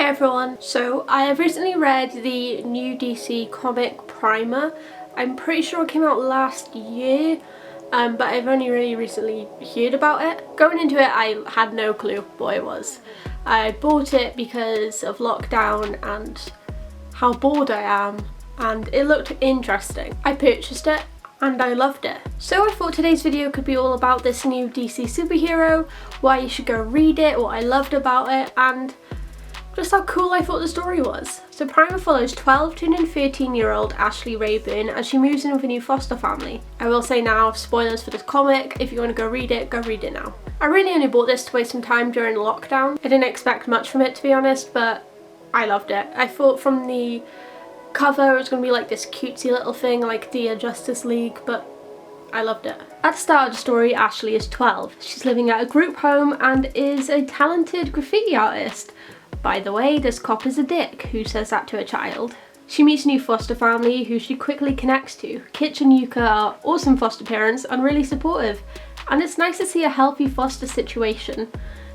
everyone, so I have recently read the new DC comic Primer. I'm pretty sure it came out last year, but I've only really recently heard about it. Going into it, I had no clue what it was. I bought it because of lockdown and how bored I am, and it looked interesting. I purchased it and I loved it. So I thought today's video could be all about this new DC superhero, why you should go read it, what I loved about it, and just how cool I thought the story was. So Primer follows 12 to 13-year-old Ashley Rayburn as she moves in with a new foster family. I will say now, spoilers for this comic, if you want to go read it now. I really only bought this to waste some time during lockdown. I didn't expect much from it, to be honest, but I loved it. I thought from the cover it was going to be like this cutesy little thing like the Justice League, but I loved it. At the start of the story, Ashley is 12. She's living at a group home and is a talented graffiti artist. By the way, this cop is a dick who says that to a child. She meets a new foster family who she quickly connects to. Kitch and Yuka are awesome foster parents and really supportive, and it's nice to see a healthy foster situation.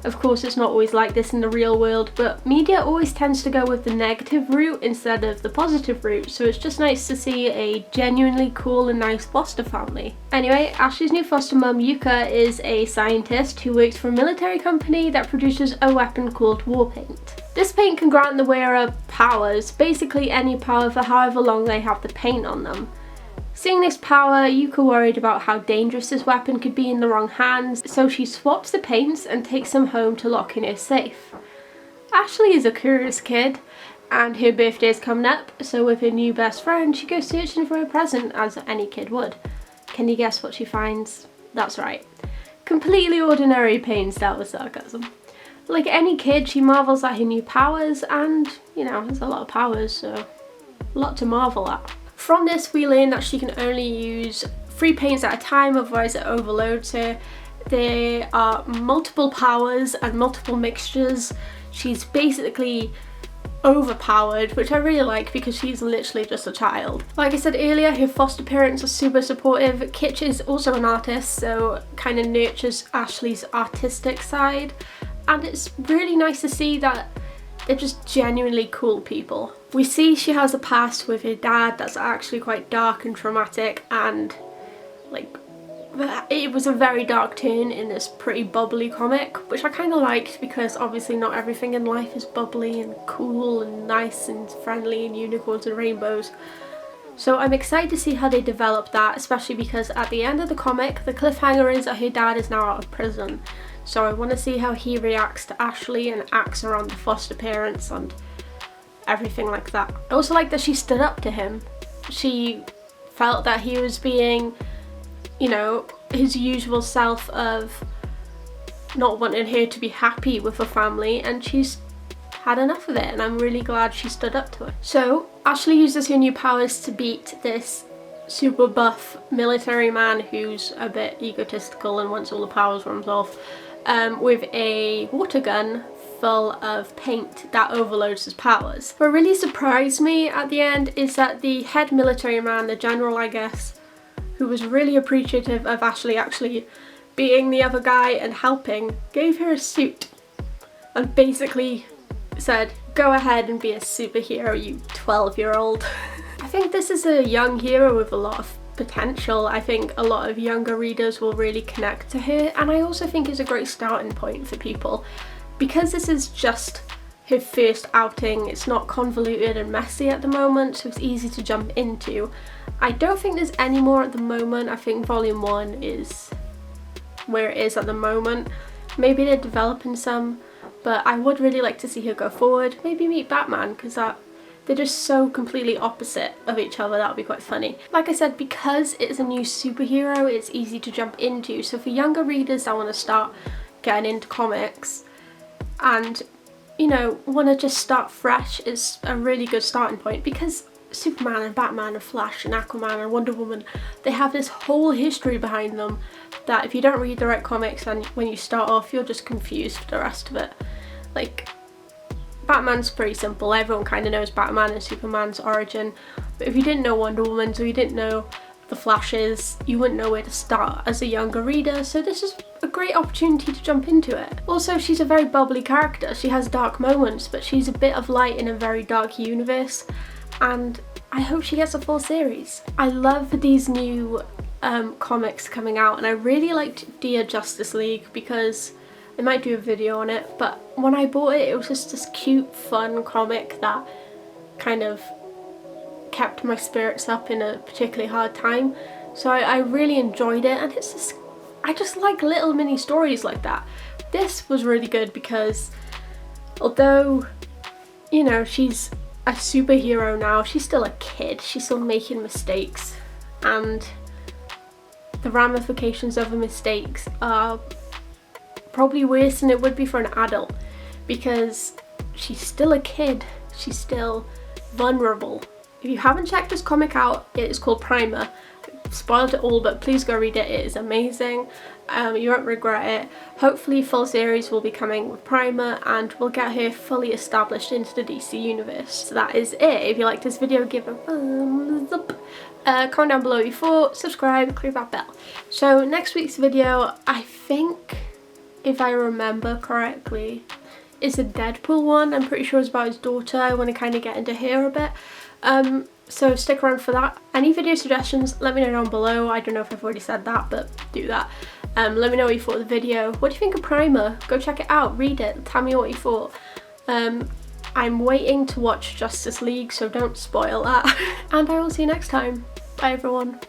Of course, it's not always like this in the real world, but media always tends to go with the negative route instead of the positive route, so it's just nice to see a genuinely cool and nice foster family. Anyway, Ashley's new foster mum, Yuka, is a scientist who works for a military company that produces a weapon called war paint. This paint can grant the wearer powers, basically any power for however long they have the paint on them. Seeing this power, Yuka worried about how dangerous this weapon could be in the wrong hands, so she swaps the paints and takes them home to lock in her safe. Ashley is a curious kid, and her birthday is coming up, so with her new best friend, she goes searching for a present as any kid would. Can you guess what she finds? That's right. Completely ordinary paints. That was sarcasm. Like any kid, she marvels at her new powers, and, you know, there's a lot of powers, so a lot to marvel at. From this, we learn that she can only use 3 paints at a time, otherwise it overloads her. There are multiple powers and multiple mixtures. She's basically overpowered, which I really like because she's literally just a child. Like I said earlier, her foster parents are super supportive. Kitch is also an artist, so kind of nurtures Ashley's artistic side. And it's really nice to see that they're just genuinely cool people. We see she has a past with her dad that's actually quite dark and traumatic, and like it was a very dark turn in this pretty bubbly comic, which I kind of liked because obviously not everything in life is bubbly and cool and nice and friendly and unicorns and rainbows. So I'm excited to see how they develop that, especially because at the end of the comic the cliffhanger is that her dad is now out of prison. So I want to see how he reacts to Ashley and acts around the foster parents and everything like that. I also like that she stood up to him. She felt that he was being, you know, his usual self of not wanting her to be happy with her family, and she's had enough of it, and I'm really glad she stood up to it. So Ashley uses her new powers to beat this super buff military man who's a bit egotistical and wants all the powers for himself, with a water gun full of paint that overloads his powers. What really surprised me at the end is that the head military man, the general I guess, who was really appreciative of Ashley actually being the other guy and helping, gave her a suit and basically said, go ahead and be a superhero, you 12-year-old. I think this is a young hero with a lot of potential. I think a lot of younger readers will really connect to her, and I also think it's a great starting point for people because this is just her first outing. It's not convoluted and messy at the moment, so it's easy to jump into. I don't think there's any more at the moment. I think volume 1 is where it is at the moment. Maybe they're developing some, but I would really like to see her go forward, maybe meet Batman, because they're just so completely opposite of each other. That would be quite funny. Like I said, because it's a new superhero, it's easy to jump into. So for younger readers that want to start getting into comics and, you know, want to just start fresh, is a really good starting point, because Superman and Batman and Flash and Aquaman and Wonder Woman, they have this whole history behind them that if you don't read the right comics, and when you start off, you're just confused for the rest of it. Like, Batman's pretty simple. Everyone kind of knows Batman and Superman's origin, but if you didn't know Wonder Woman's or you didn't know the Flashes, you wouldn't know where to start as a younger reader, so this is a great opportunity to jump into it. Also, she's a very bubbly character. She has dark moments, but she's a bit of light in a very dark universe, and I hope she gets a full series. I love these new comics coming out, and I really liked Dear Justice League because I might do a video on it, but when I bought it, it was just this cute, fun comic that kind of kept my spirits up in a particularly hard time. So I really enjoyed it, and it's just, I just like little mini stories like that. This was really good because although, you know, she's a superhero now, she's still a kid, she's still making mistakes, and the ramifications of her mistakes are probably worse than it would be for an adult, because she's still a kid, she's still vulnerable. If you haven't checked this comic out, it is called Primer. I've spoiled it all, but please go read it, it is amazing. You won't regret it. Hopefully full series will be coming with Primer, and we'll get her fully established into the DC universe. So that is it. If you liked this video, give a thumbs up. Comment down below what you thought, subscribe, click that bell. So next week's video, I think, if I remember correctly, is a Deadpool one. I'm pretty sure it's about his daughter. I want to kind of get into her a bit. So stick around for that. Any video suggestions, let me know down below. I don't know if I've already said that, but do that. Let me know what you thought of the video. What do you think of Primer? Go check it out, read it, tell me what you thought. I'm waiting to watch Justice League, so don't spoil that. And I will see you next time. Bye everyone.